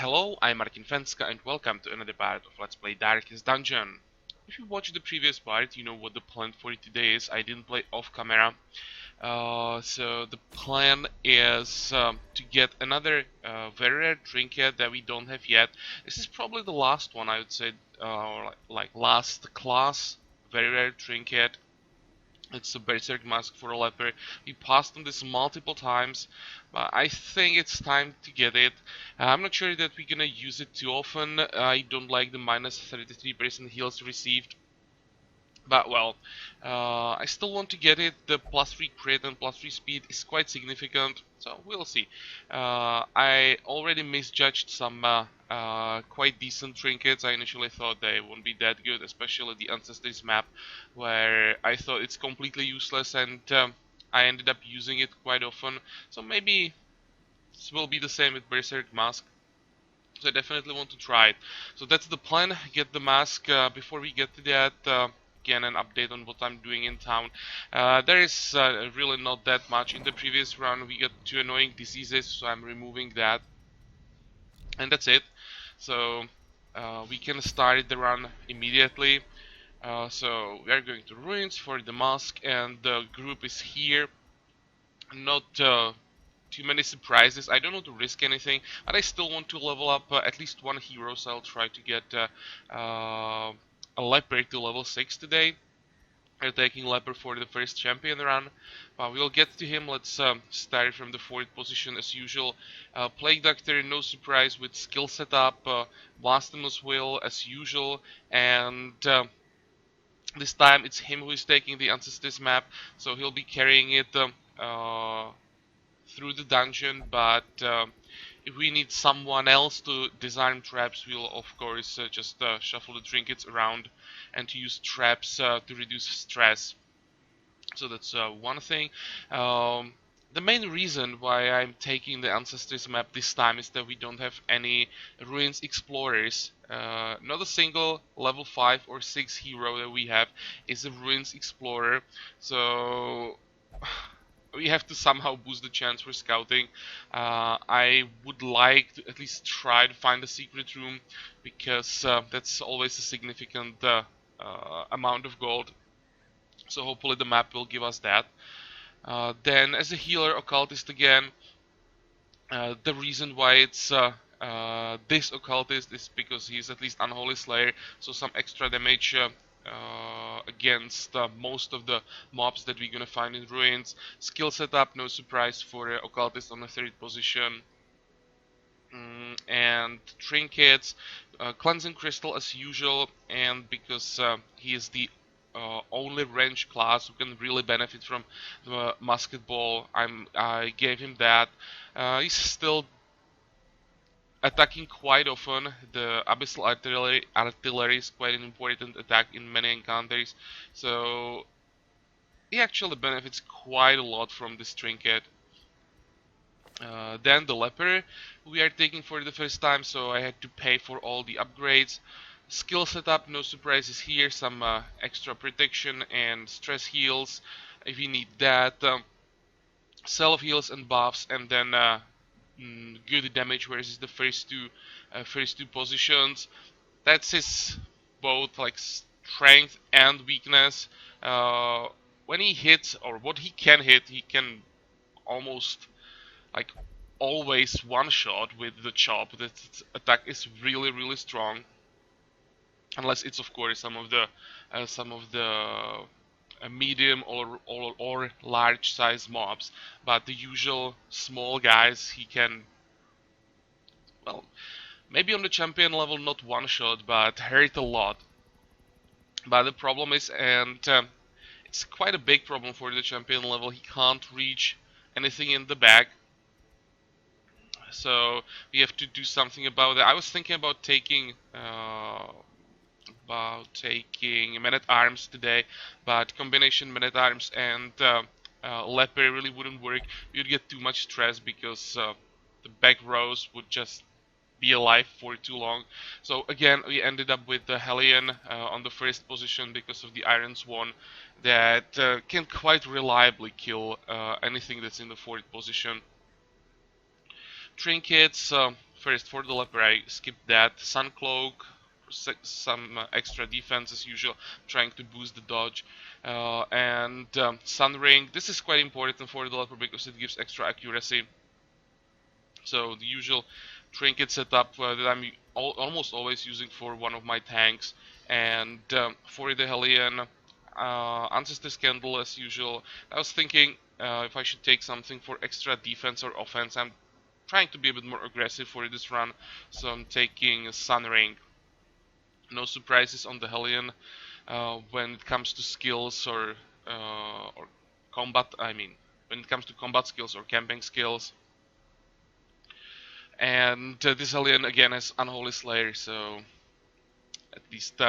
Hello, I'm Fencka and welcome to another part of Let's Play Darkest Dungeon. If you watched the previous part, you know what the plan for today is. I didn't play off camera. So the plan is to get another very rare trinket that we don't have yet. This is probably the last one, I would say, like last class very rare trinket. It's a Berserk Mask for a leper. We passed on this multiple times, but I think it's time to get it. I'm not sure that we're gonna use it too often. I don't like the minus 33% heals received. But well, I still want to get it. The plus 3 crit and plus 3 speed is quite significant, so we'll see. I already misjudged some quite decent trinkets. I initially thought they won't be that good, especially the Ancestors map, where I thought it's completely useless and I ended up using it quite often. So maybe this will be the same with Berserk Mask. So I definitely want to try it. So that's the plan. Get the mask. Before we get to that, again an update on what I'm doing in town. There is really not that much. In the previous run we got 2 annoying diseases, so I'm removing that. And that's it. So we can start the run immediately. So we are going to ruins for the mask, and the group is here. Not too many surprises. I don't want to risk anything, but I still want to level up at least one hero, so I'll try to get a leper to level 6 today. We're taking leper for the first champion run. We'll get to him. Let's start from the 4th position as usual. Plague Doctor, no surprise with skill setup. Blasphemous Will as usual, and this time it's him who is taking the Ancestors map, so he'll be carrying it through the dungeon, but if we need someone else to disarm traps, we'll of course just shuffle the trinkets around and to use traps to reduce stress. So that's one thing. The main reason why I'm taking the Ancestors map this time is that we don't have any Ruins Explorers. Not a single level 5 or 6 hero that we have is a Ruins Explorer. So we have to somehow boost the chance for scouting. I would like to at least try to find a secret room, because that's always a significant amount of gold. So hopefully the map will give us that. Then as a healer occultist again, the reason why it's this occultist is because he's at least Unholy Slayer, so some extra damage against most of the mobs that we're gonna find in ruins. Skill setup, no surprise for occultist on the 3rd position. And trinkets, cleansing crystal as usual, and because he is the only range class who can really benefit from the musket ball, I gave him that. He's still attacking quite often. The abyssal artillery is quite an important attack in many encounters, so he actually benefits quite a lot from this trinket. Then the leper we are taking for the first time, so I had to pay for all the upgrades. Skill setup, no surprises here, some extra protection and stress heals if you need that. Self heals and buffs, and then good damage versus the first two positions. That's his both like strength and weakness. When he hits, or what he can almost like always one shot with the chop. That attack is really strong, unless it's of course some of the medium or large size mobs. But the usual small guys, he can, well, maybe on the champion level not one shot, but hurt a lot. But the problem is, and it's quite a big problem for the champion level, he can't reach anything in the back. So we have to do something about it. I was thinking about taking men-at-arms today, but combination men-at-arms and leper really wouldn't work. You'd get too much stress because the back rows would just be alive for too long. So again, we ended up with the Hellion on the 1st position because of the Iron Swan that can quite reliably kill anything that's in the 4th position. Trinkets, first for the leper I skipped that. Sun Cloak, some extra defense as usual, trying to boost the dodge. And Sun Ring, this is quite important for the leper because it gives extra accuracy. So the usual trinket setup that I'm almost always using for one of my tanks. And for the Hellion, Ancestor's Candle as usual. I was thinking if I should take something for extra defense or offense. I'm trying to be a bit more aggressive for this run, so I'm taking Sun Ring. No surprises on the Hellion when it comes to skills or combat. I mean, when it comes to combat skills or camping skills. And this Hellion again has Unholy Slayer, so at least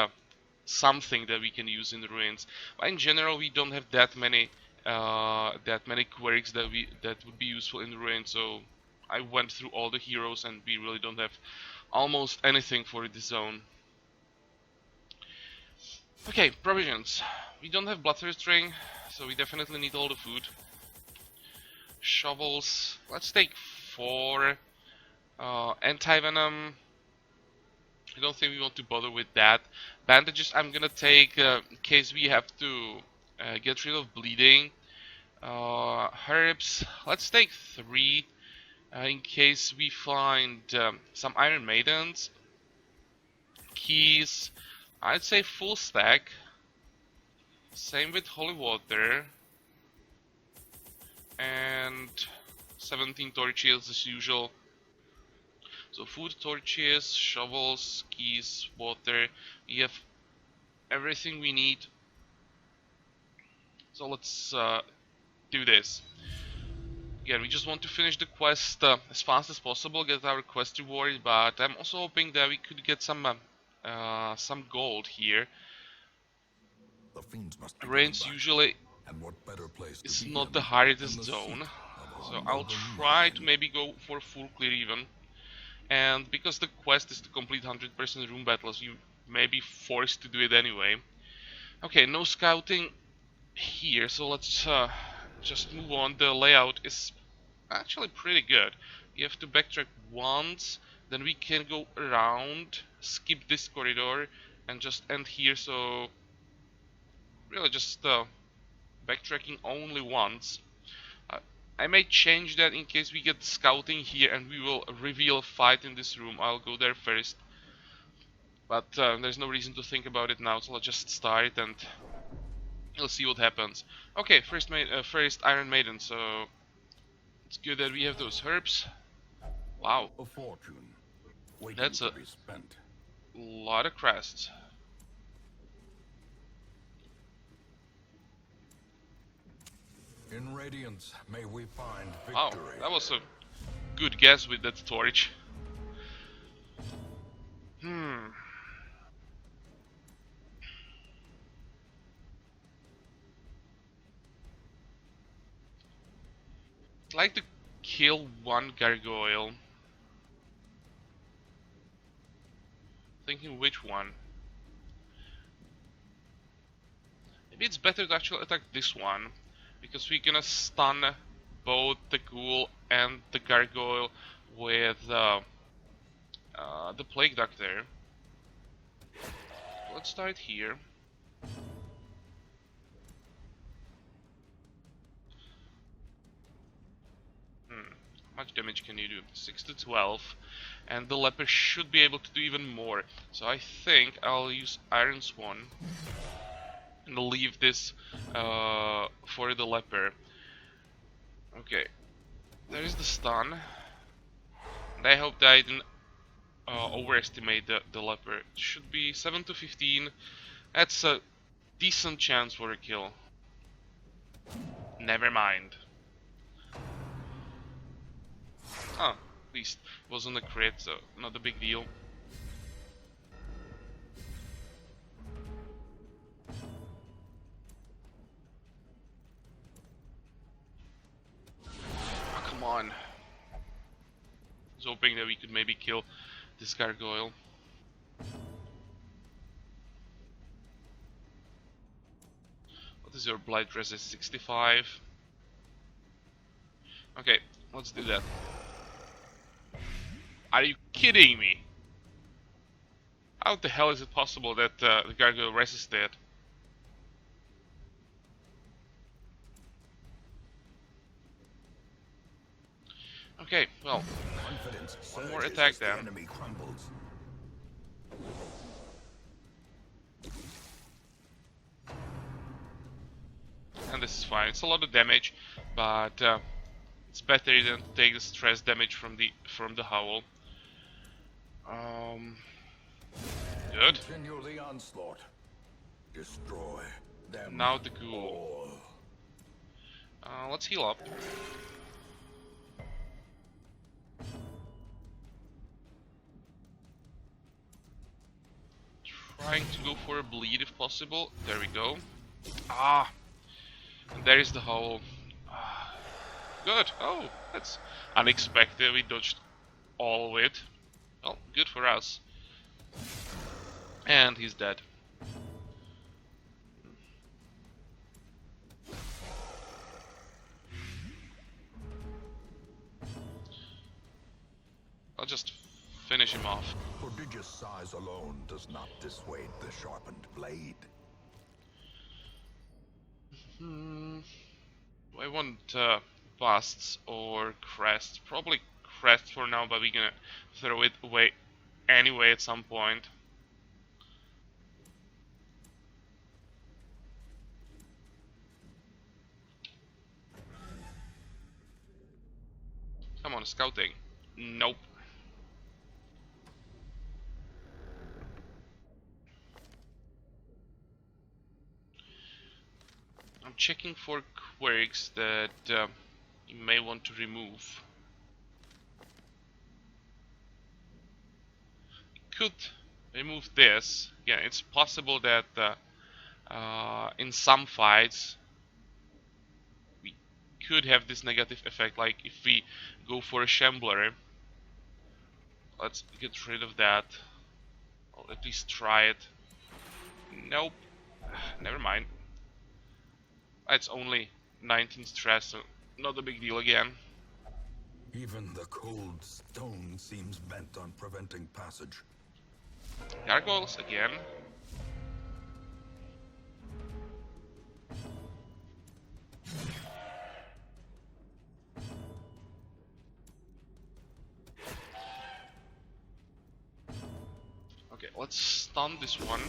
something that we can use in the ruins. But in general, we don't have that many quirks that would be useful in the ruins. So I went through all the heroes, and we really don't have almost anything for this zone. Okay, provisions. We don't have Bloodthirst Ring, so we definitely need all the food. Shovels. Let's take 4. Anti-venom. I don't think we want to bother with that. Bandages I'm gonna take in case we have to get rid of bleeding. Herbs. Let's take 3 in case we find some Iron Maidens. Keys. I'd say full stack. Same with Holy Water. And 17 torches as usual. So food, torches, shovels, keys, water. We have everything we need. So let's do this. Again, we just want to finish the quest as fast as possible, get our quest reward, but I'm also hoping that we could get some gold here. The fiends must be Rains usually is not the hardest zone, so I'll try to maybe go for full clear even. And because the quest is to complete 100% room battles, you may be forced to do it anyway. Okay, no scouting here, so let's just move on. The layout is actually pretty good. You have to backtrack once, then we can go around, skip this corridor, and just end here. So really just backtracking only once. I may change that in case we get scouting here and we will reveal a fight in this room. I'll go there first. But there's no reason to think about it now, so let's just start and we'll see what happens. Okay, first Iron Maiden, so it's good that we have those herbs. Wow. A fortune. That's a lot of crests. In Radiance, may we find victory. Wow, that was a good guess with that torch. I'd like to kill one gargoyle. Thinking which one. Maybe it's better to actually attack this one, because we're gonna stun both the ghoul and the gargoyle with the plague doctor. Let's start here. How much damage can you do? 6 to 12, and the leper should be able to do even more. So I think I'll use Iron Swan and leave this for the leper. Okay, there is the stun, and I hope that I didn't overestimate the leper. It should be 7 to 15. That's a decent chance for a kill. Never mind. Oh, at least it wasn't a crit, so not a big deal. Oh, come on. I was hoping that we could maybe kill this gargoyle. What is your blight resist? 65. Okay, let's do that. Are you kidding me? How the hell is it possible that the gargoyle resisted? Okay, well, Confidence one more surges attack as the then. enemy crumbles. And this is fine. It's a lot of damage, but it's better than to take the stress damage from the howl. Good. Continue the onslaught. Destroy them Now the ghoul. all. Let's heal up. Trying to go for a bleed if possible. There we go. Ah, and there is the howl. Ah, good. Oh, that's unexpected. We dodged all of it. Well, good for us. And he's dead. I'll just finish him off. Prodigious size alone does not dissuade the sharpened blade. I want busts or crests. Probably crest for now, but we're gonna throw it away anyway at some point. Come on, scouting. Nope. I'm checking for quirks that you may want to remove. Could remove this. Yeah, it's possible that in some fights we could have this negative effect, like if we go for a shambler. Let's get rid of that. Or at least try it. Nope. Never mind. It's only 19 stress, so not a big deal again. Even the cold stone seems bent on preventing passage. Gargoyles again. Okay, let's stun this one.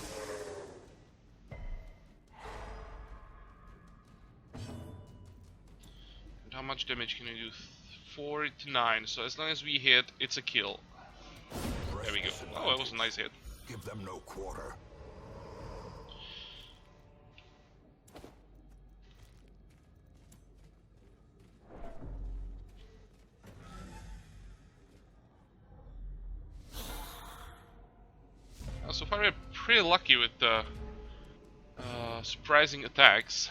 And how much damage can we do? 49. So as long as we hit, it's a kill. There we go. Oh, that was a nice hit. Give them no quarter. So far we're pretty lucky with the surprising attacks.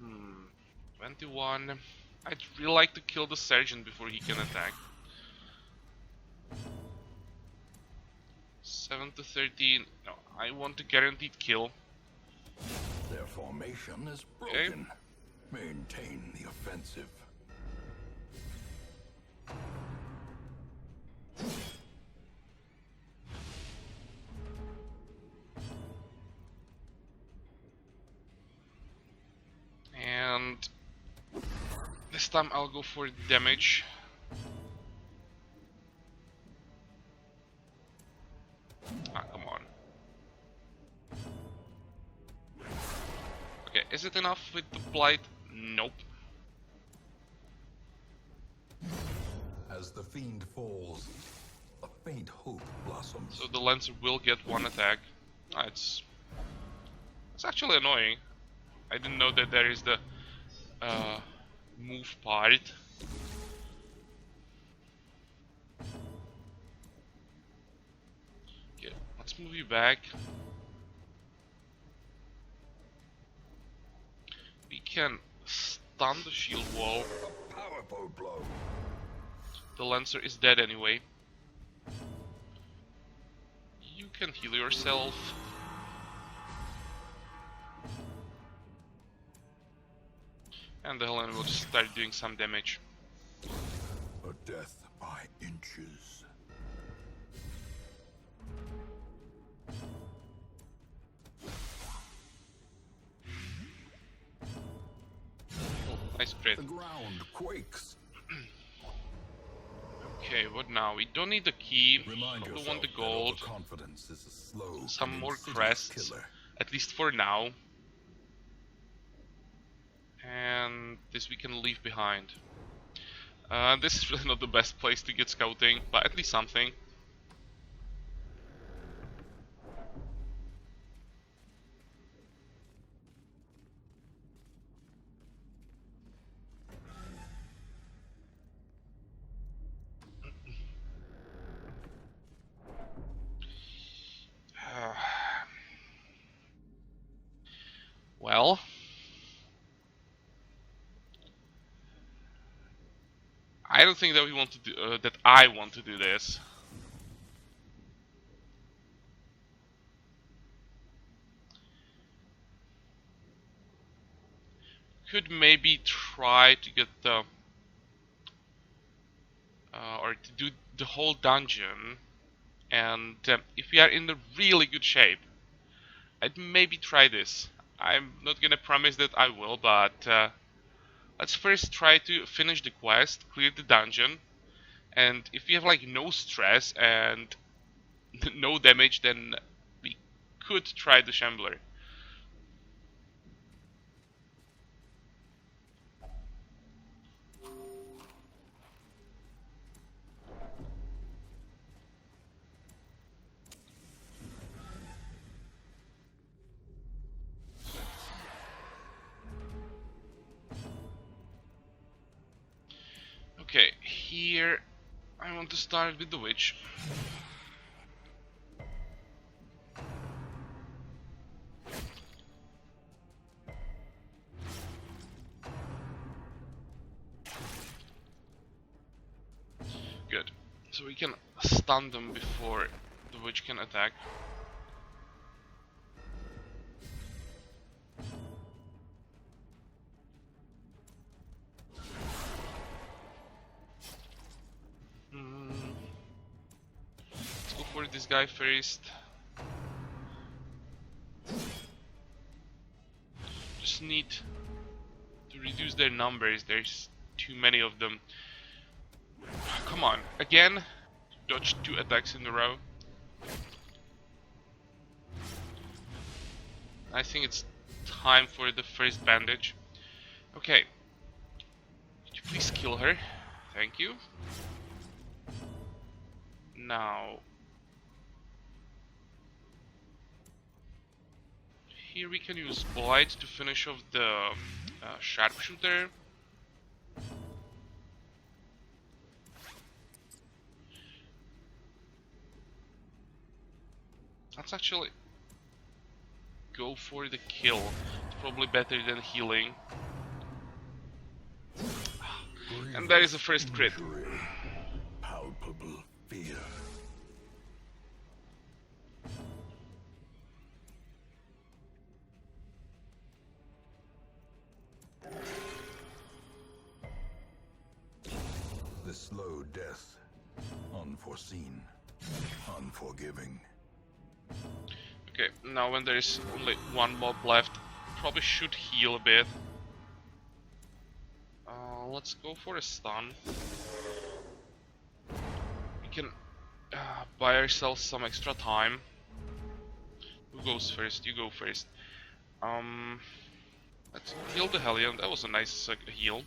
Hmm. 21. I'd really like to kill the sergeant before he can attack. 7 to 13. No, I want a guaranteed kill. Their formation is Okay. broken. Maintain the offensive. And this time I'll go for damage. Ah, come on. Okay, is it enough with the blight? Nope. As the fiend falls, a faint hope blossoms. So the Lancer will get one attack. Ah, it's actually annoying. I didn't know that there is the move part. Okay, let's move you back. We can stun the shield wall. A powerful blow. The Lancer is dead anyway. can heal yourself. And the Helen will just start doing some damage. A death by inches. Oh, nice crit. The ground quakes. Okay, what now? We don't need the key. Remind Probably yourself want the that gold. overconfidence is a slow Some and more insidious crests. killer. At least for now. And this we can leave behind. This is really not the best place to get scouting, but at least something. Well, I don't think that we want to do that. I want to do this. Could maybe try to get the or to do the whole dungeon, and if we are in the really good shape, I'd maybe try this. I'm not gonna promise that I will, but let's first try to finish the quest, clear the dungeon, and if we have like no stress and no damage, then we could try the Shambler. Okay, here I want to start with the witch. Good. So we can stun them before the witch can attack. Let's go for this guy first. Just need to reduce their numbers. There's too many of them. Come on, again? Dodge 2 attacks in a row. I think it's time for the first bandage. Okay. Could you please kill her? Thank you. Now, here we can use Blight to finish off the sharpshooter. Let's actually go for the kill. It's probably better than healing. And that is the first crit. Palpable fear. The slow death. Unforeseen. Unforgiving. Okay, now when there is only one mob left, probably should heal a bit. Let's go for a stun. We can buy ourselves some extra time. Who goes first? You go first. Let's heal the Hellion. That was a nice heal.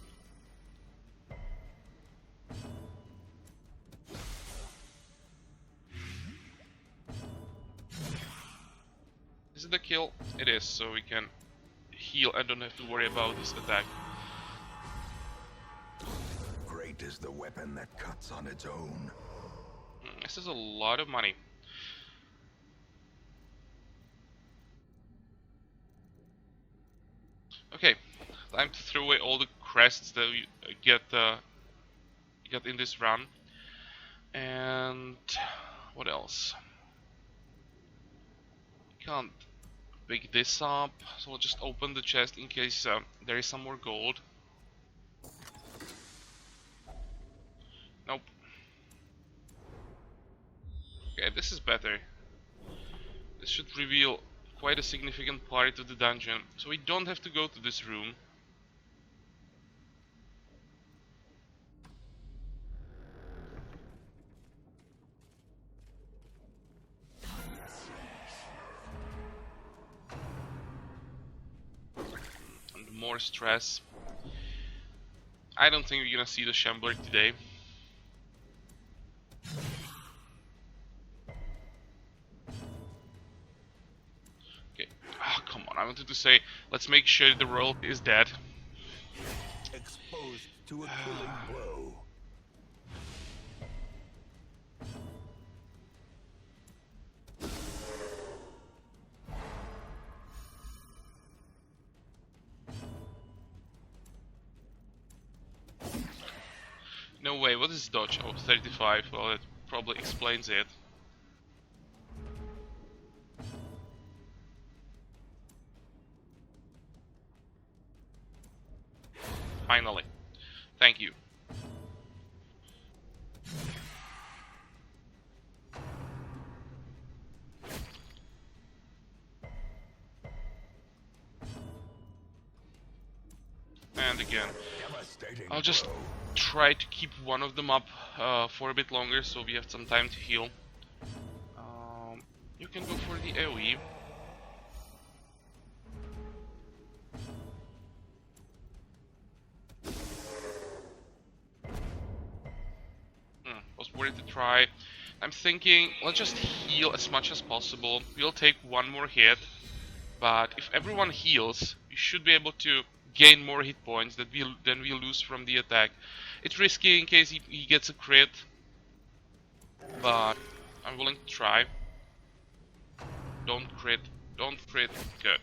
Is it the kill? It is, so we can heal and don't have to worry about this attack. Great is the weapon that cuts on its own. This is a lot of money. Okay, time to throw away all the crests that we get in this run. And what else? can't pick this up, so we'll just open the chest in case there is some more gold. Nope. Okay, this is better. This should reveal quite a significant part of the dungeon, so we don't have to go to this room. And more stress. I don't think we're gonna see the Shambler today. Okay. Ah, come on. I wanted to say, let's make sure the royalty is dead. Exposed to a killing blow. No way, what is dodge? Oh, 35. Well, that probably explains it. Finally. Thank you. And again. I'll just try to keep one of them up for a bit longer so we have some time to heal. You can go for the AoE. Was worried to try. I'm thinking, let's just heal as much as possible. We'll take one more hit, but if everyone heals, we should be able to gain more hit points than we lose from the attack. It's risky in case he gets a crit, but I'm willing to try. Don't crit, don't crit, good.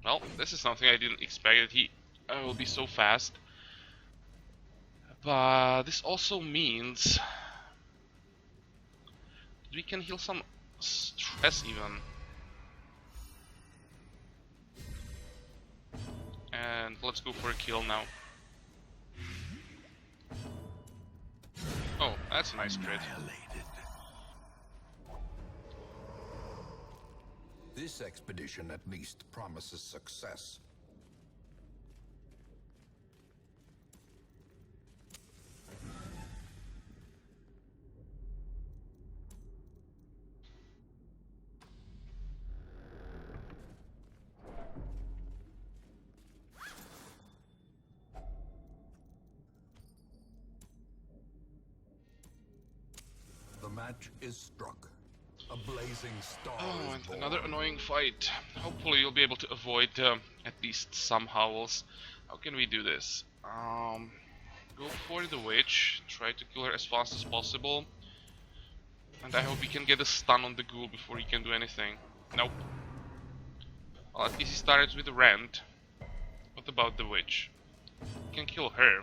Well, this is something I didn't expect, that he will be so fast. But this also means that we can heal some stress even. And let's go for a kill now. Oh, that's a nice crit. This expedition at least promises success. The match is struck. A blazing star Oh, is and born. another annoying fight. Hopefully you'll be able to avoid at least some howls. How can we do this? Go for the witch. Try to kill her as fast as possible. And I hope we can get a stun on the ghoul before he can do anything. Nope. Well, at least he started with a rend. What about the witch? We can kill her.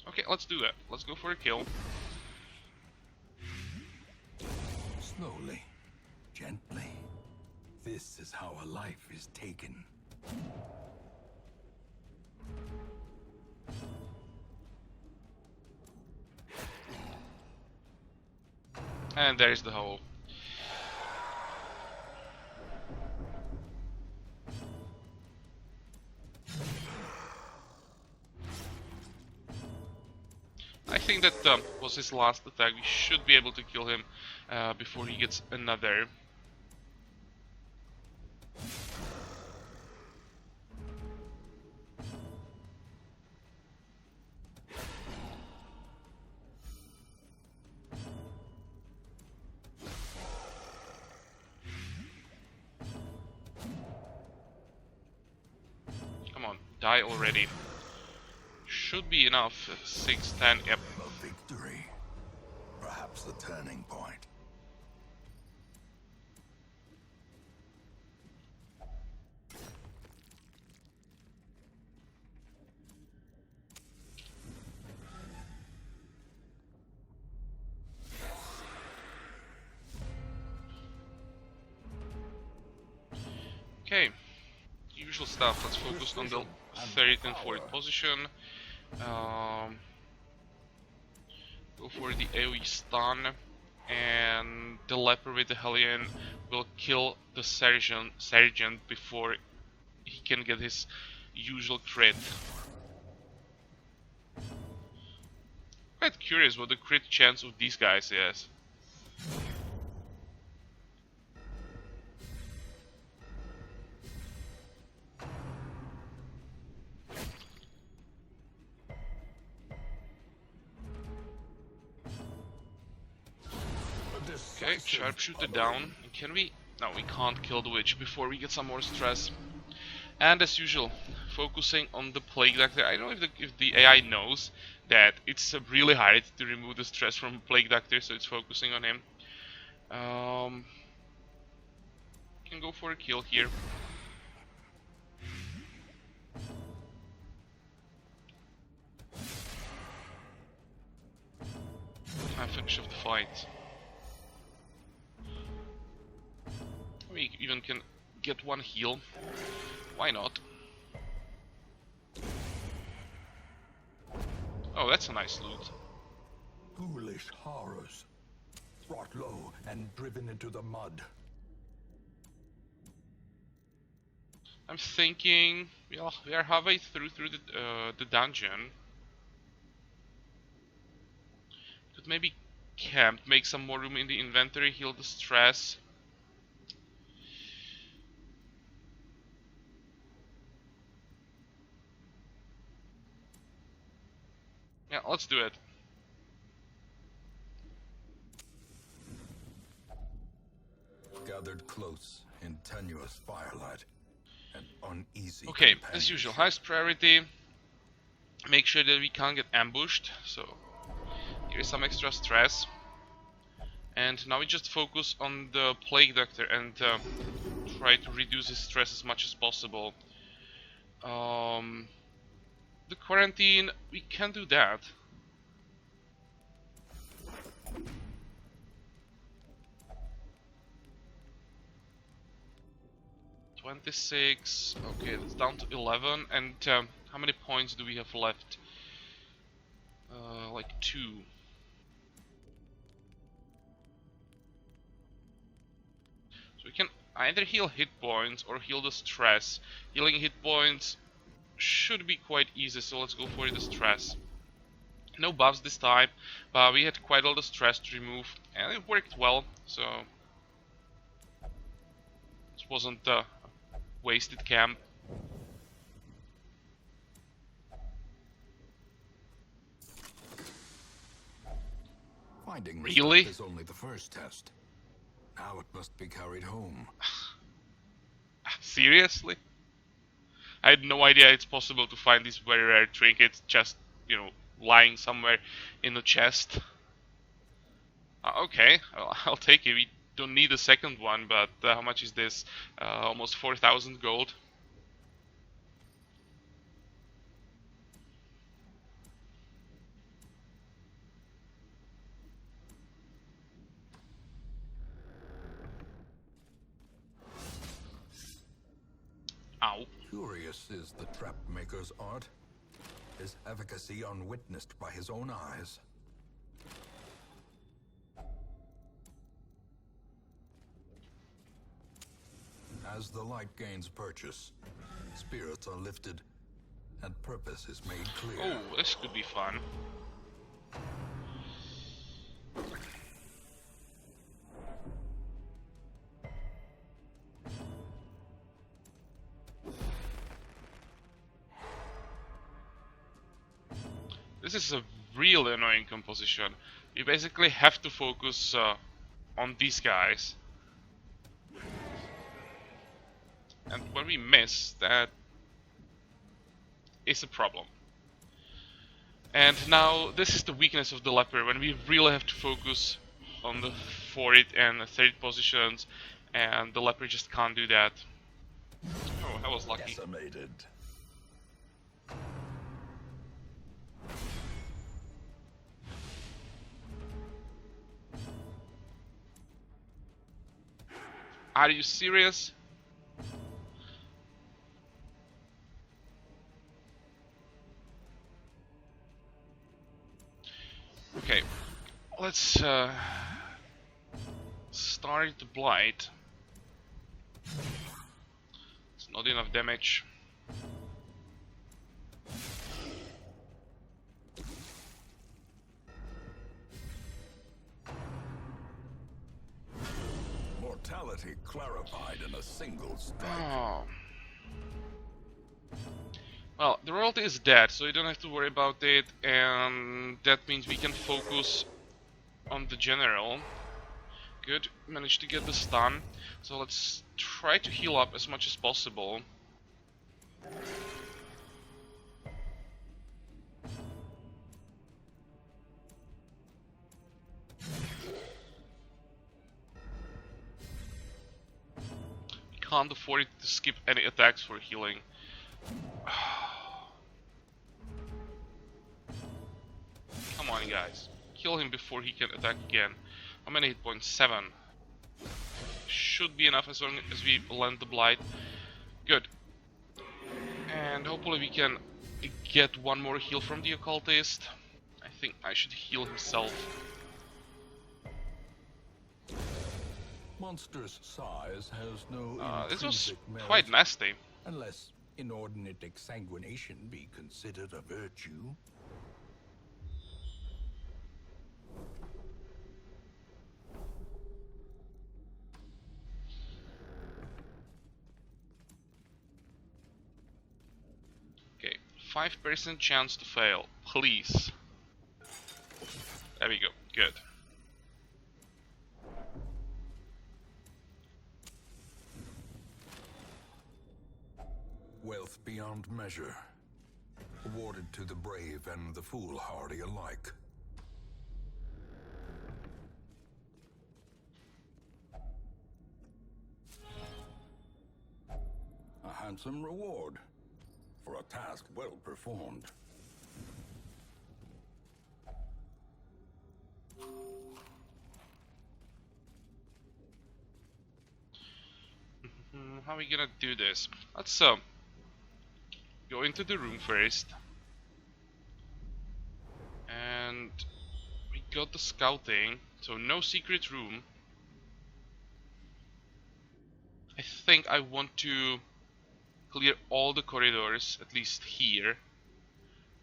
Okay, let's do that. Let's go for a kill. Slowly, gently. This is how a life is taken. And there's the hole. I think that was his last attack. We should be able to kill him before he gets another. Come on, die already. Should be enough. 6, 10, yep. A victory. Perhaps perhaps the turning point. Okay, usual stuff. Let's focus on the third and fourth position. Go for the AoE stun, and the leper with the Hellion will kill the sergeant before he can get his usual crit. Quite curious what the crit chance of these guys is. Okay, sharpshooter down. Can we? No, we can't kill the witch before we get some more stress. And as usual, focusing on the plague doctor. I don't know if the AI knows that it's really hard to remove the stress from plague doctor, so it's focusing on him. Can go for a kill here. And finish off the fight. We even can get one heal. Why not? Oh, that's a nice loot. Ghoulish horrors, brought low and driven into the mud. I'm thinking we are halfway through the dungeon. Could maybe camp, make some more room in the inventory, heal the stress. Yeah, let's do it. Gathered close in tenuous firelight, and uneasy. Okay, as usual, highest priority. Make sure that we can't get ambushed. So here is some extra stress. And now we just focus on the plague doctor and try to reduce his stress as much as possible. The quarantine, we can do that. $26. Okay, that's down to 11. And how many points do we have left? Like 2. So we can either heal hit points or heal the stress. Healing hit points should be quite easy, so let's go for the stress. No buffs this time, but we had quite a lot of stress to remove, and it worked well, so this wasn't a wasted camp. Finding Really? is only the first test. Now it must be carried home. Seriously? I had no idea it's possible to find these very rare trinkets just, you know, lying somewhere in the chest. Okay, I'll take it. We don't need a second one, but how much is this? Almost 4,000 gold. Ow. Curious is the trap maker's art. His efficacy unwitnessed by his own eyes. As the light gains purchase, spirits are lifted, and purpose is made clear. Oh, this could be fun. This is a real annoying composition. You basically have to focus on these guys. And when we miss, that is a problem. And now this is the weakness of the leper, when we really have to focus on the fourth and third positions, and the leper just can't do that. Oh, I was lucky. Decimated. Are you serious? Okay, let's start the blight. It's not enough damage. Mortality clarified in a single strike. Oh. Well, the royalty is dead, so you don't have to worry about it, and that means we can focus on the general. Good, managed to get the stun. So let's try to heal up as much as possible. Can't afford to skip any attacks for healing. Come on, guys. Kill him before he can attack again. How many hit points? 7. Should be enough as long as we land the blight. Good. And hopefully we can get one more heal from the occultist. I think I should heal himself. Monster's size has no This was intrinsic merit, quite nasty. unless inordinate exsanguination be considered a virtue. Okay, 5% chance to fail, please. There we go, good. Wealth beyond measure, awarded to the brave and the foolhardy alike. A handsome reward for a task well performed. How are we gonna do this? Let's go into the room first. And we got the scouting, so no secret room. I think I want to clear all the corridors, at least here.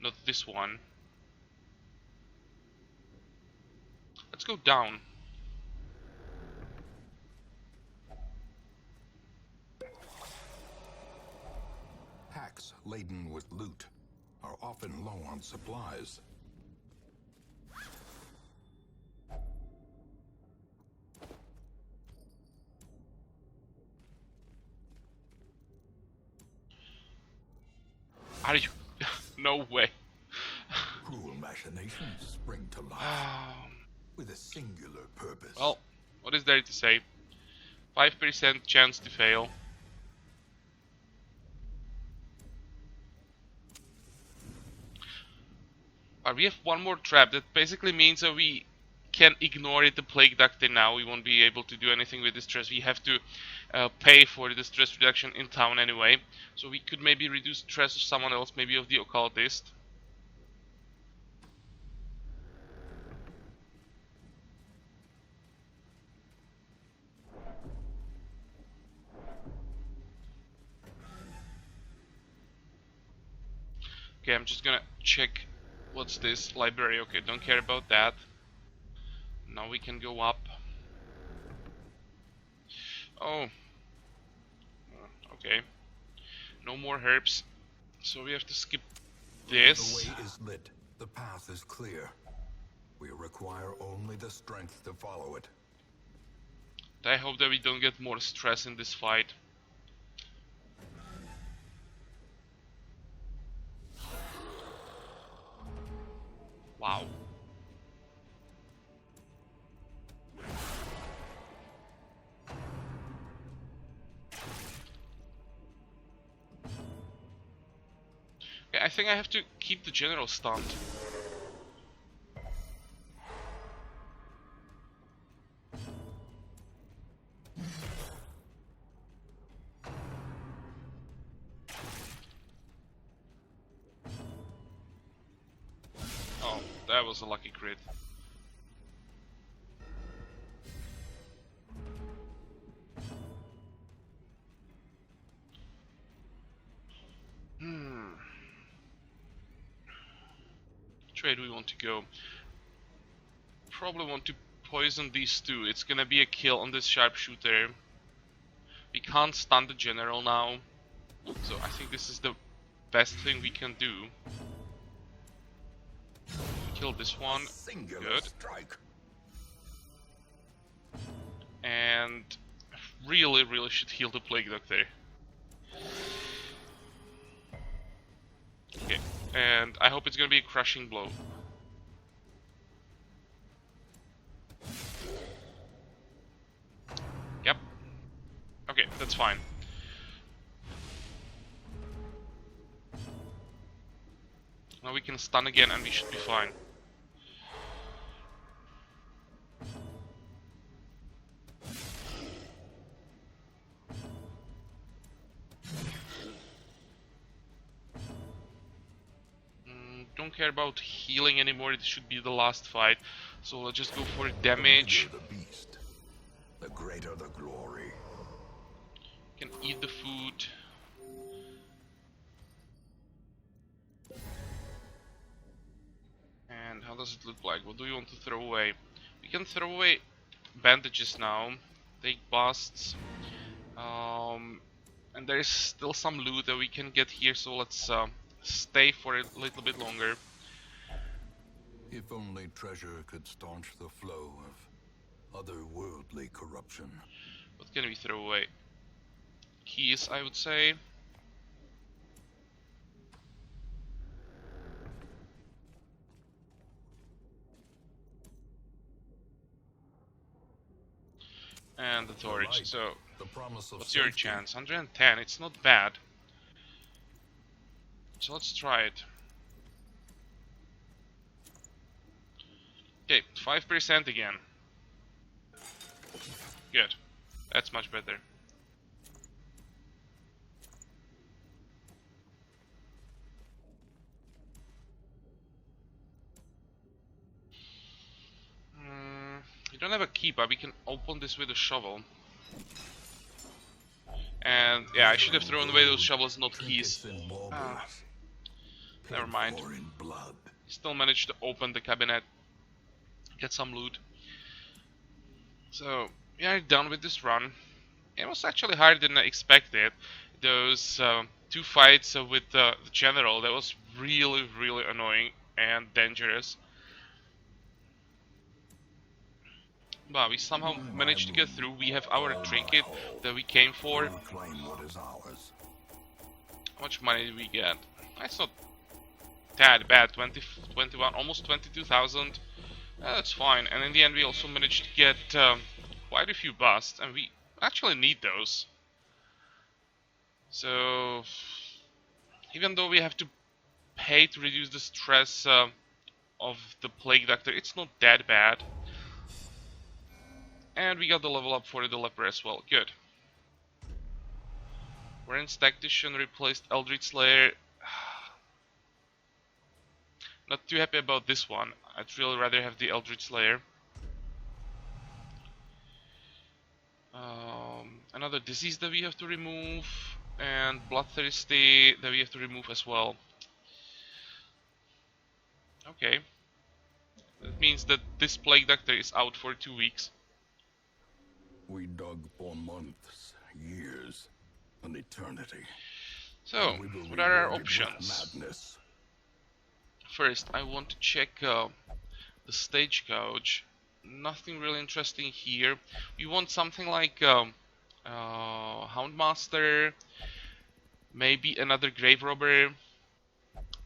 Not this one. Let's go down. Hacks laden with loot are often low on supplies. Are you? No way. Cruel machinations spring to life with a singular purpose. Well, what is there to say? 5% chance to fail. We have one more trap. That basically means that we can ignore it, the plague doctor now. We won't be able to do anything with the stress. We have to pay for the stress reduction in town anyway. So we could maybe reduce stress of someone else, maybe of the occultist. Okay, I'm just gonna check what's this library. Okay, don't care about that. Now we can go up. Oh. Okay. No more herbs. So we have to skip this. The way is lit. The path is clear. We require only the strength to follow it. I hope that we don't get more stress in this fight. Wow. Okay, I think I have to keep the general stunned. Oh, that was a lucky crit. Which way do we want to go? Probably want to poison these two. It's gonna be a kill on this sharpshooter. We can't stun the general now, so I think this is the best thing we can do. Kill this one. Good. Strike. And really should heal the Plague Doctor. Okay, and I hope it's gonna be a crushing blow. Yep. Okay, that's fine. Now we can stun again and we should be fine. Don't care about healing anymore, it should be the last fight. So let's just go for damage. The beast, the greater the glory. Can eat the food. And how does it look like? What do we want to throw away? We can throw away bandages now. Take busts. And there is still some loot that we can get here, so let's stay for a little bit longer. If only treasure could staunch the flow of otherworldly corruption. What can we throw away? Keys, I would say. And the torch. So, what's your chance? 110. It's not bad. So let's try it. Okay, 5% again. Good. That's much better. We don't have a key, but we can open this with a shovel. And yeah, I should have thrown away those shovels, not keys. Never mind. Still managed to open the cabinet, get some loot. So we are done with this run. It was actually harder than I expected. Those two fights with the general, that was really annoying and dangerous. But we somehow managed to get through. We have our trinket that we came for. How much money did we get? That's not that bad. 21, almost 22,000. That's fine. And in the end we also managed to get quite a few busts, and we actually need those. So even though we have to pay to reduce the stress of the Plague Doctor, it's not that bad. And we got the level up for the leper as well. Good. Warren's Tactician replaced Eldritch Slayer. Not too happy about this one. I'd really rather have the Eldritch Slayer. Another disease that we have to remove. And Bloodthirsty that we have to remove as well. Okay. That means that this Plague Doctor is out for 2 weeks. We dug for months, years, an eternity. So, what are our options? Madness. First, I want to check the stagecoach. Nothing really interesting here. We want something like Houndmaster, maybe another grave robber.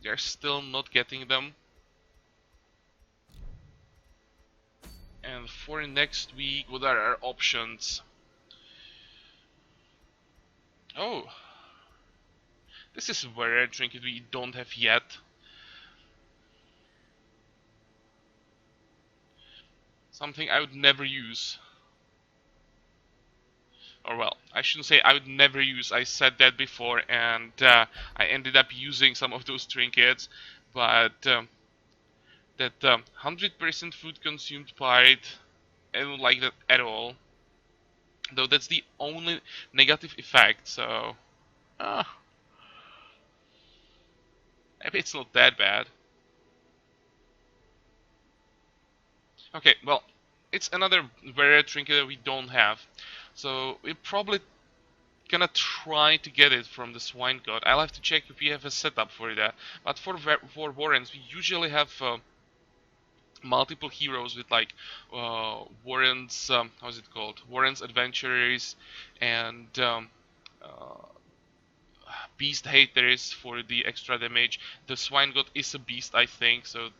They're still not getting them. And for next week, what are our options? Oh, this is a very rare trinket we don't have yet. Something I would never use. Or well, I shouldn't say I would never use. I said that before, and I ended up using some of those trinkets. But that 100% food consumed part, I don't like that at all. Though that's the only negative effect. So maybe it's not that bad. Okay, well, it's another very rare trinket that we don't have. So we're probably gonna try to get it from the swine god. I'll have to check if we have a setup for that. But for warrens, we usually have multiple heroes with like warrens. How's it called? Warrens adventurers and uh, beast haters for the extra damage. The swine god is a beast, I think. So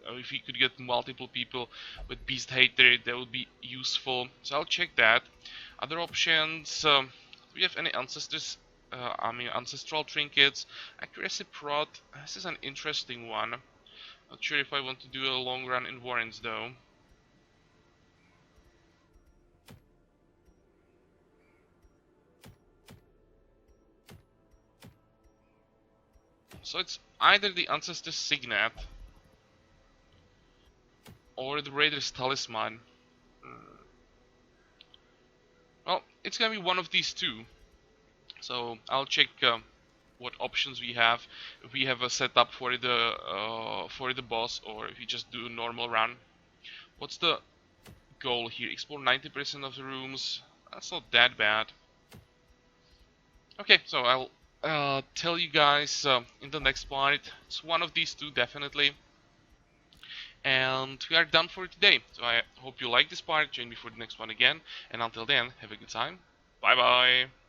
if we could get multiple people with beast hater, that would be useful. So I'll check that. Other options. Do we have any ancestors? I mean, ancestral trinkets. Accuracy prod. This is an interesting one. Not sure if I want to do a long run in warrens though. So it's either the ancestor's signet or the raider's talisman. Well, it's gonna be one of these two. So I'll check what options we have. If we have a setup for the boss, or if we just do a normal run. What's the goal here? Explore 90% of the rooms. That's not that bad. Okay, so I'll tell you guys in the next part. It's one of these two definitely. And we are done for today. So I hope you like this part. Join me for the next one again. And until then, have a good time. Bye bye.